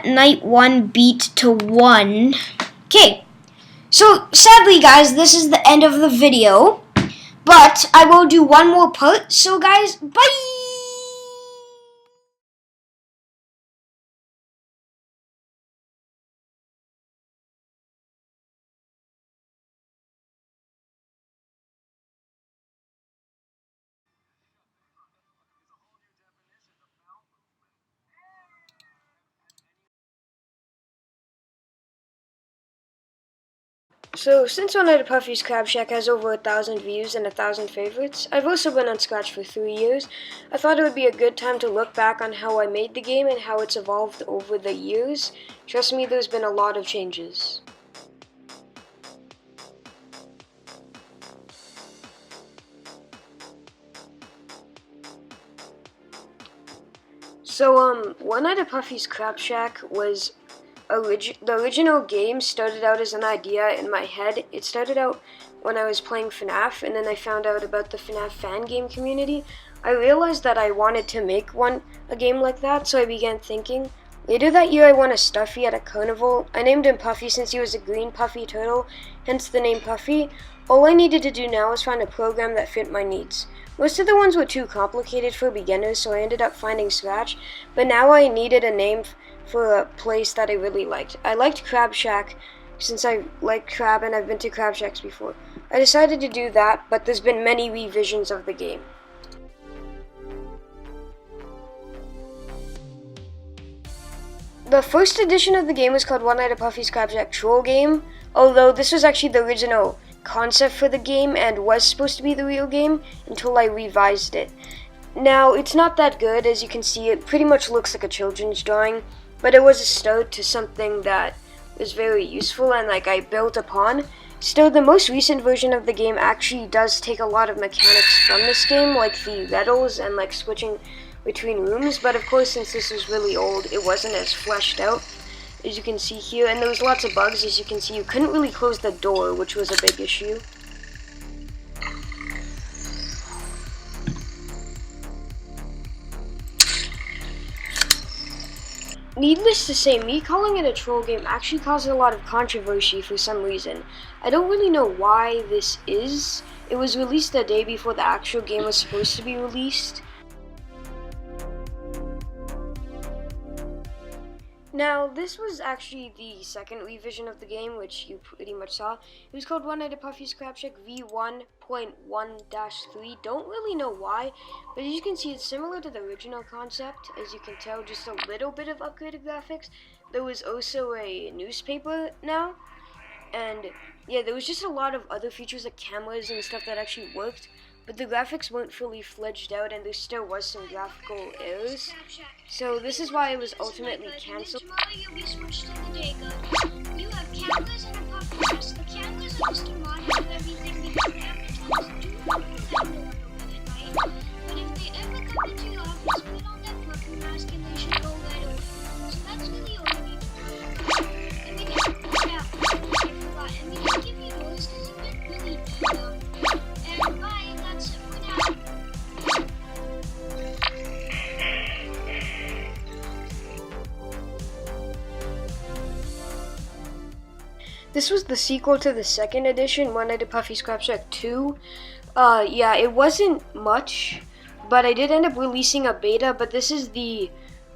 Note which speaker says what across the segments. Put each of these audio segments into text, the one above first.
Speaker 1: night 1 beat to 1. Okay, so sadly guys, this is the end of the video, but I will do one more part, so guys, bye! So, since One Night at Puffy's Crab Shack has over 1,000 views and 1,000 favorites, I've also been on Scratch for 3 years. I thought it would be a good time to look back on how I made the game and how it's evolved over the years. Trust me, there's been a lot of changes. So, One Night at Puffy's Crab Shack was the original game started out as an idea in my head. It started out when I was playing FNAF, and then I found out about the FNAF fan game community. I realized that I wanted to make a game like that, so I began thinking. Later that year, I won a Stuffy at a carnival. I named him Puffy since he was a green puffy turtle, hence the name Puffy. All I needed to do now was find a program that fit my needs. Most of the ones were too complicated for beginners, so I ended up finding Scratch, but now I needed a name for a place that I really liked. I liked Crab Shack since I like crab and I've been to Crab Shacks before. I decided to do that, but there's been many revisions of the game. The first edition of the game was called One Night at Puffy's Crab Shack Troll Game, although this was actually the original concept for the game and was supposed to be the real game until I revised it. Now, it's not that good. As you can see, it pretty much looks like a children's drawing, but it was a start to something that was very useful and I built upon. Still, the most recent version of the game actually does take a lot of mechanics from this game, like the levels and switching between rooms, but of course, since this was really old, it wasn't as fleshed out, as you can see here, and there was lots of bugs. As you can see, you couldn't really close the door, which was a big issue. Needless to say, me calling it a troll game actually caused a lot of controversy for some reason. I don't really know why this is. It was released a day before the actual game was supposed to be released. Now, this was actually the second revision of the game, which you pretty much saw. It was called One Night at Puffy's Crab Shack V1.1-3. Don't really know why, but as you can see, it's similar to the original concept. As you can tell, just a little bit of upgraded graphics. There was also a newspaper now, and yeah, there was just a lot of other features like cameras and stuff that actually worked. But the graphics weren't fully fledged out, and there still was some graphical errors. So this is why it was ultimately cancelled.
Speaker 2: Tomorrow you'll be switched to the day good. You have cameras and a puppy mask. The cameras are Mr. Mod have everything because advertisers do not know how to with it, right? But if they ever come into your office, put on that puppy mask and they should go right away. So that's really all you need to do. And we can give you those because you didn't really need them. And bye, that's it for now.
Speaker 1: This was the sequel to the second edition, One Night at Puffy's Crab Shack 2. Yeah, it wasn't much, but I did end up releasing a beta, but this is the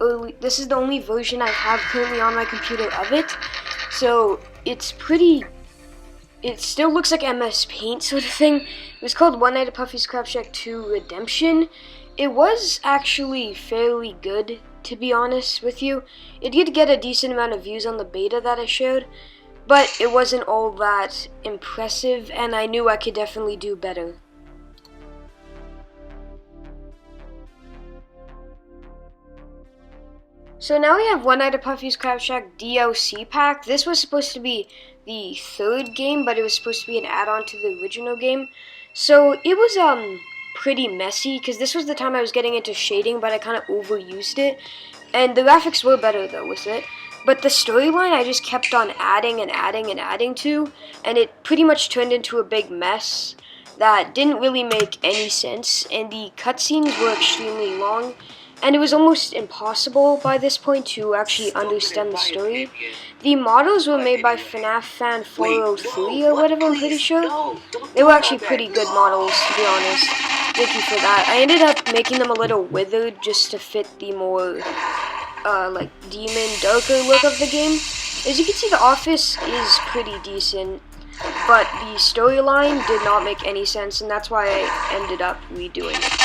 Speaker 1: only version I have currently on my computer of it. So it still looks like MS Paint sort of thing. It was called One Night at Puffy's Crab Shack 2 Redemption. It was actually fairly good, to be honest with you. It did get a decent amount of views on the beta that I showed, but it wasn't all that impressive, and I knew I could definitely do better. So now we have One Night at Puffy's Crab Shack DLC pack. This was supposed to be the third game, but it was supposed to be an add-on to the original game. So it was pretty messy, because this was the time I was getting into shading, but I kind of overused it. And the graphics were better though with it. But the storyline I just kept on adding and adding and adding to, and it pretty much turned into a big mess that didn't really make any sense, and the cutscenes were extremely long. and it was almost impossible by this point to actually understand the story. The models were made by FNAF Fan 403 or whatever, I'm pretty sure. They were actually pretty good models, to be honest. Thank you for that. I ended up making them a little withered just to fit the more, like, demon, darker look of the game. As you can see, the office is pretty decent, but the storyline did not make any sense, and that's why I ended up redoing it.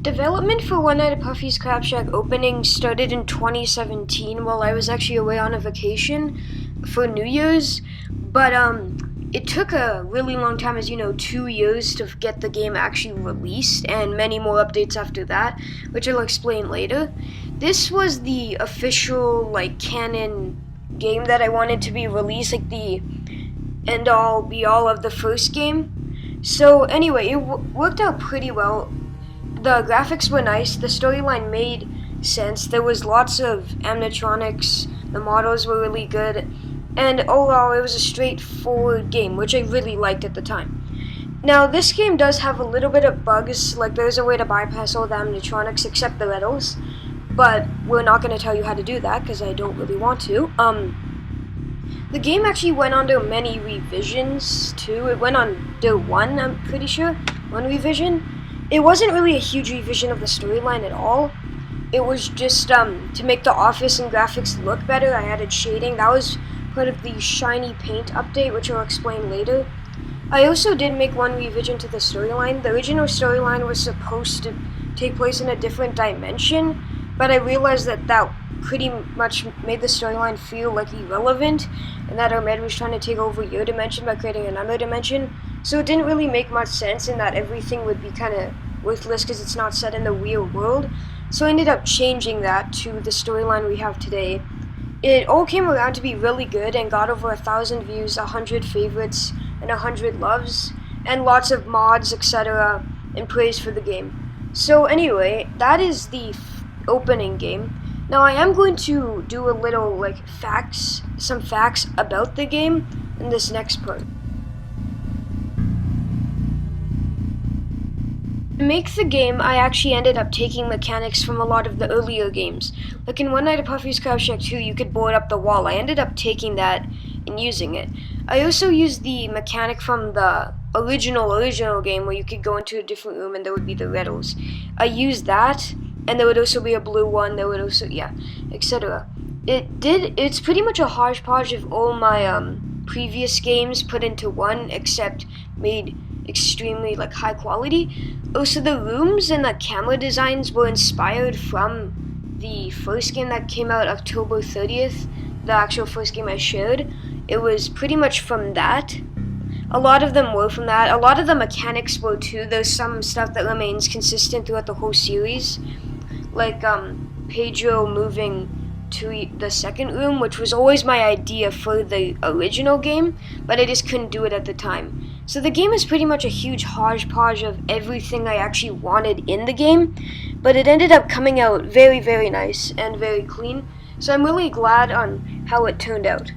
Speaker 1: Development for One Night at Puffy's CrabShack-Opening started in 2017 while I was actually away on a vacation for New Year's, but it took a really long time, as you know, 2 years to get the game actually released, and many more updates after that, which I'll explain later. This was the official, like, canon game that I wanted to be released, like the end-all, be-all of the first game. So anyway, it worked out pretty well. The graphics were nice, the storyline made sense, there was lots of animatronics, the models were really good, and overall it was a straightforward game, which I really liked at the time. Now, this game does have a little bit of bugs, like there's a way to bypass all the animatronics except the riddles, but we're not going to tell you how to do that, because I don't really want to. The game actually went under many revisions, too. It went under one, I'm pretty sure, one revision. It wasn't really a huge revision of the storyline at all. It was just to make the office and graphics look better. I added shading. That was part of the shiny paint update, which I'll explain later. I also did make one revision to the storyline. The original storyline was supposed to take place in a different dimension, but I realized that that pretty much made the storyline feel like irrelevant, and that Ahmed was trying to take over your dimension by creating another dimension. So it didn't really make much sense in that everything would be kind of worthless because it's not set in the real world. So I ended up changing that to the storyline we have today. It all came around to be really good and got over 1,000 views, 100 favorites, and 100 loves, and lots of mods, etc., and praise for the game. So anyway, that is the opening game. Now I am going to do a little, like, some facts about the game in this next part. To make the game, I actually ended up taking mechanics from a lot of the earlier games. Like in One Night at Puffy's CrabShack 2, you could board up the wall. I ended up taking that and using it. I also used the mechanic from the original game where you could go into a different room and there would be the riddles. I used that, and there would also be a blue one, there would also, yeah, etc. It's pretty much a hodgepodge of all my previous games put into one, except made extremely, like, high quality. Also, the rooms and the camera designs were inspired from the first game that came out October 30th, the actual first game I shared. It was pretty much from that. A lot of them were from that. A lot of the mechanics were too. There's some stuff that remains consistent throughout the whole series, like Pedro moving to the second room, which was always my idea for the original game, but I just couldn't do it at the time. So the game is pretty much a huge hodgepodge of everything I actually wanted in the game, but it ended up coming out very, very nice and very clean, so I'm really glad on how it turned out.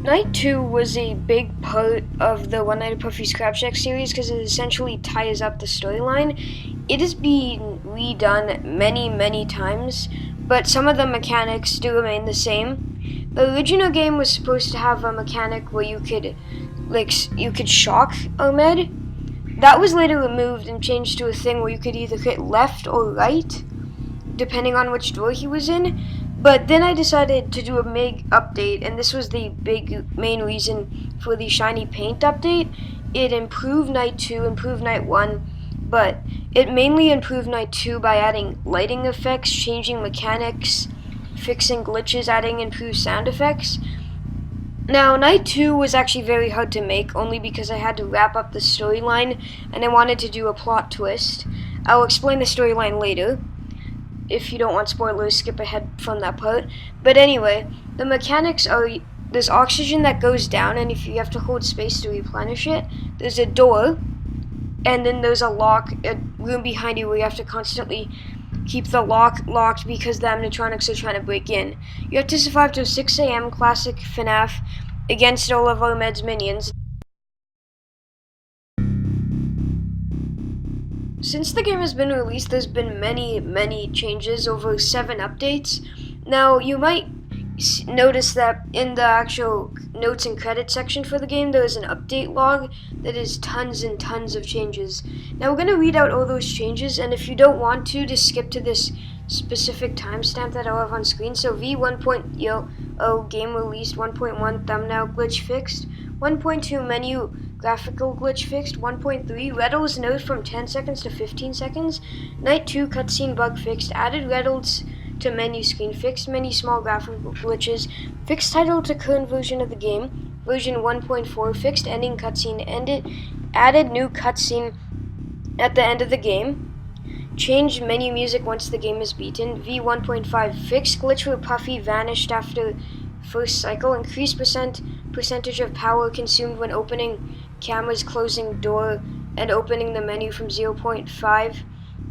Speaker 1: Night 2 was a big part of the One Night at Puffy's CrabShack series because it essentially ties up the storyline. It has been redone many, many times, but some of the mechanics do remain the same. The original game was supposed to have a mechanic where you could shock Ahmed. That was later removed and changed to a thing where you could either hit left or right, depending on which door he was in. But then I decided to do a big update, and this was the big main reason for the shiny paint update. It improved Night 2, improved Night 1, but it mainly improved Night 2 by adding lighting effects, changing mechanics, fixing glitches, adding improved sound effects. Now, Night 2 was actually very hard to make, only because I had to wrap up the storyline, and I wanted to do a plot twist. I'll explain the storyline later. If you don't want spoilers, skip ahead from that part. But anyway, the mechanics are there's oxygen that goes down, and if you have to hold space to replenish it, there's a door, and then there's a room behind you where you have to constantly keep the lock locked because the animatronics are trying to break in. You have to survive till 6 a.m. classic FNAF against all of Ahmed's minions. Since the game has been released, there's been many changes, over 7 updates. Now, you might notice that in the actual notes and credits section for the game, there is an update log that is tons and tons of changes. Now, we're going to read out all those changes, and if you don't want to, just skip to this specific timestamp that I'll have on screen. So V1.0 game released, 1.1 thumbnail glitch fixed, 1.2 menu graphical glitch fixed, 1.3 Reynolds node from 10 seconds to 15 seconds, Night 2 cutscene bug fixed, added Reynolds to menu screen, fixed many small graphical glitches, fixed title to current version of the game, version 1.4, fixed ending cutscene, added new cutscene at the end of the game, changed menu music once the game is beaten, V1.5, fixed glitch where Puffy vanished after first cycle, increased percentage of power consumed when opening cameras, closing door, and opening the menu from 0.5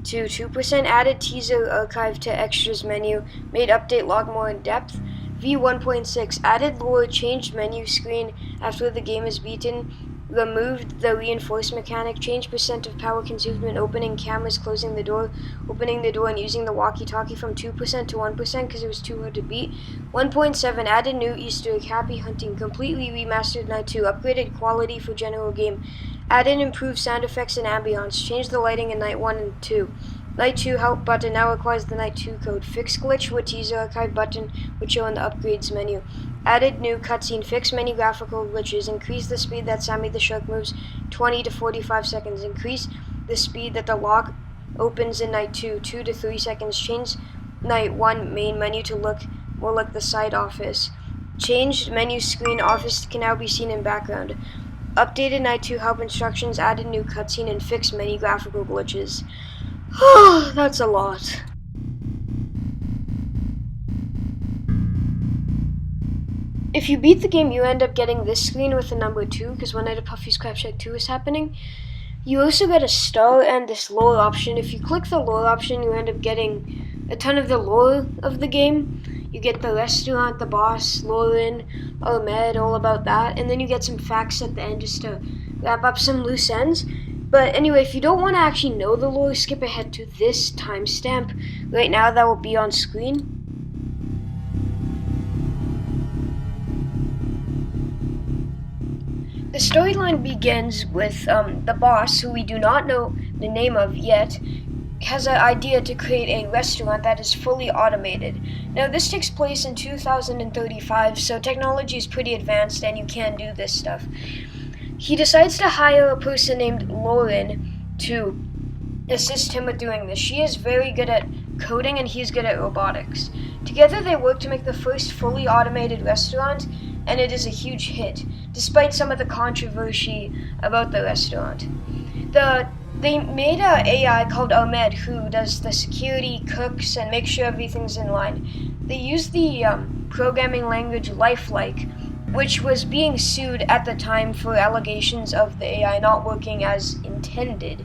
Speaker 1: to 2%, added teaser archive to extras menu, made update log more in depth. V1.6, added lore, changed menu screen after the game is beaten, removed the reinforce mechanic, changed percent of power consumed when opening cameras, closing the door, opening the door, and using the walkie-talkie from 2% to 1% because it was too hard to beat. 1.7, added new Easter egg, happy hunting, completely remastered Night 2, upgraded quality for general game, added improved sound effects and ambiance, changed the lighting in Night 1 and 2. Night 2 help button now requires the Night 2 code. Fixed glitch with teaser archive button would show in the upgrades menu. Added new cutscene, fixed many graphical glitches, increased the speed that Sammy the Shark moves 20 to 45 seconds, increased the speed that the lock opens in Night 2 2 to 3 seconds, changed Night 1 main menu to look more like the side office, changed menu screen, office can now be seen in background, updated Night 2 help instructions, added new cutscene, and fixed many graphical glitches. That's a lot. If you beat the game, you end up getting this screen with the number 2, because One Night at Puffy's CrabShack 2 is happening. You also get a star and this lore option. If you click the lore option, you end up getting a ton of the lore of the game. You get the restaurant, the boss, Lauren, Ahmed, all about that. And then you get some facts at the end just to wrap up some loose ends. But anyway, if you don't want to actually know the lore, skip ahead to this timestamp right now that will be on screen. The storyline begins with the boss, who we do not know the name of yet, has an idea to create a restaurant that is fully automated. Now, this takes place in 2035, so technology is pretty advanced and you can do this stuff. He decides to hire a person named Lauren to assist him with doing this. She is very good at coding and he's good at robotics. Together they work to make the first fully automated restaurant, and it is a huge hit, despite some of the controversy about the restaurant. They made an AI called Ahmed who does the security, cooks, and makes sure everything's in line. They used the programming language Lifelike, which was being sued at the time for allegations of the AI not working as intended.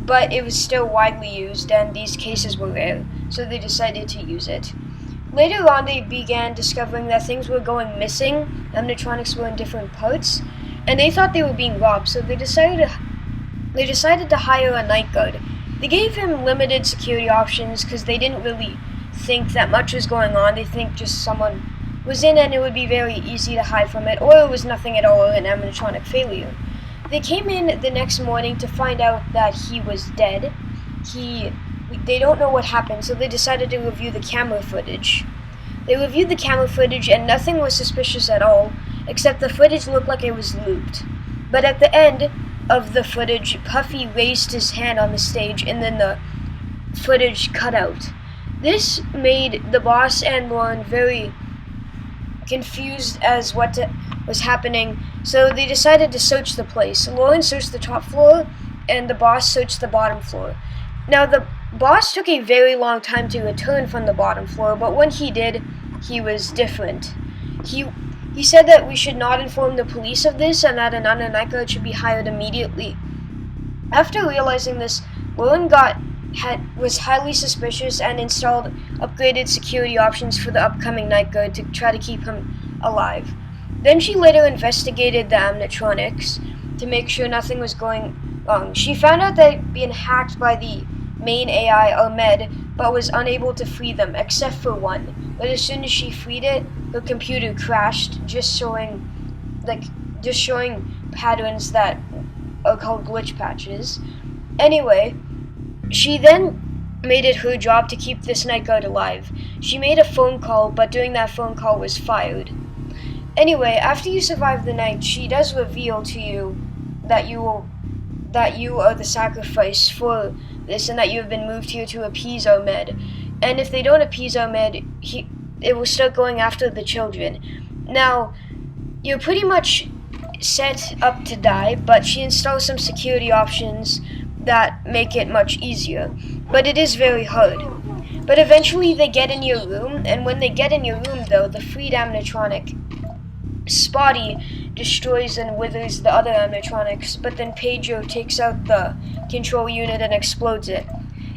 Speaker 1: But it was still widely used, and these cases were rare, so they decided to use it. Later on, they began discovering that things were going missing, animatronics were in different parts, and they thought they were being robbed, so they decided to hire a night guard. They gave him limited security options because they didn't really think that much was going on. They think just someone was in and it would be very easy to hide from it, or it was nothing at all, an animatronic failure. They came in the next morning to find out that he was dead. They don't know what happened, so they decided to review the camera footage. They reviewed the camera footage and nothing was suspicious at all, except the footage looked like it was looped. But at the end of the footage, Puffy raised his hand on the stage and then the footage cut out. This made the boss and Lauren very confused as what was happening, so they decided to search the place. Lauren searched the top floor and the boss searched the bottom floor. Now the boss took a very long time to return from the bottom floor, but when he did, he was different. He said that we should not inform the police of this and that another night guard should be hired immediately. After realizing this, Lauren was highly suspicious and installed upgraded security options for the upcoming night guard to try to keep him alive. Then she later investigated the animatronics to make sure nothing was going wrong. She found out that it had been hacked by the main AI, Ahmed, but was unable to free them, except for one. But as soon as she freed it, her computer crashed, just showing patterns that are called glitch patches. Anyway, she then made it her job to keep this night guard alive. She made a phone call, but during that phone call was fired. Anyway, after you survive the night, she does reveal to you that you are the sacrifice for this and that you have been moved here to appease Ahmed. And if they don't appease Ahmed, it will start going after the children. Now, you're pretty much set up to die, but she installs some security options that make it much easier. But it is very hard. But eventually they get in your room, and when they get in your room though, the freed animatronic Spotty destroys and withers the other animatronics, but then Pedro takes out the control unit and explodes it.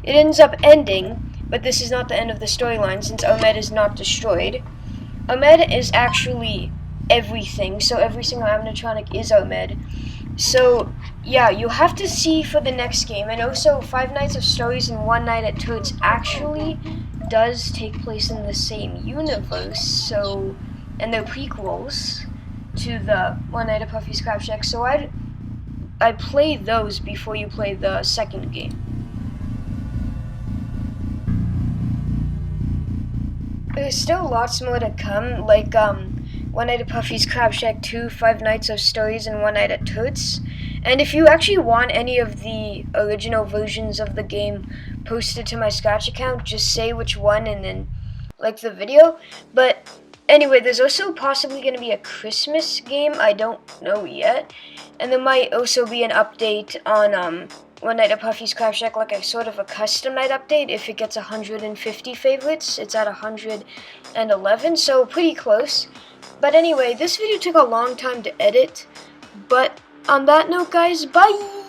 Speaker 1: It ends up ending, but this is not the end of the storyline since Ahmed is not destroyed. Ahmed is actually everything, so every single animatronic is Ahmed. So, yeah, you'll have to see for the next game. And also, Five Nights of Stories and One Night at Toad's actually does take place in the same universe, so, and they're prequels to the One Night at Puffy's CrabShack, so I'd play those before you play the second game. There's still lots more to come, like One Night at Puffy's CrabShack 2, Five Nights of Stories, and One Night at Toots. And if you actually want any of the original versions of the game posted to my Scratch account, just say which one and then like the video. But anyway, there's also possibly going to be a Christmas game, I don't know yet. And there might also be an update on One Night at Puffy's CrabShack, like a sort of a custom night update. If it gets 150 favorites, it's at 111, so pretty close. But anyway, this video took a long time to edit. But on that note, guys, bye!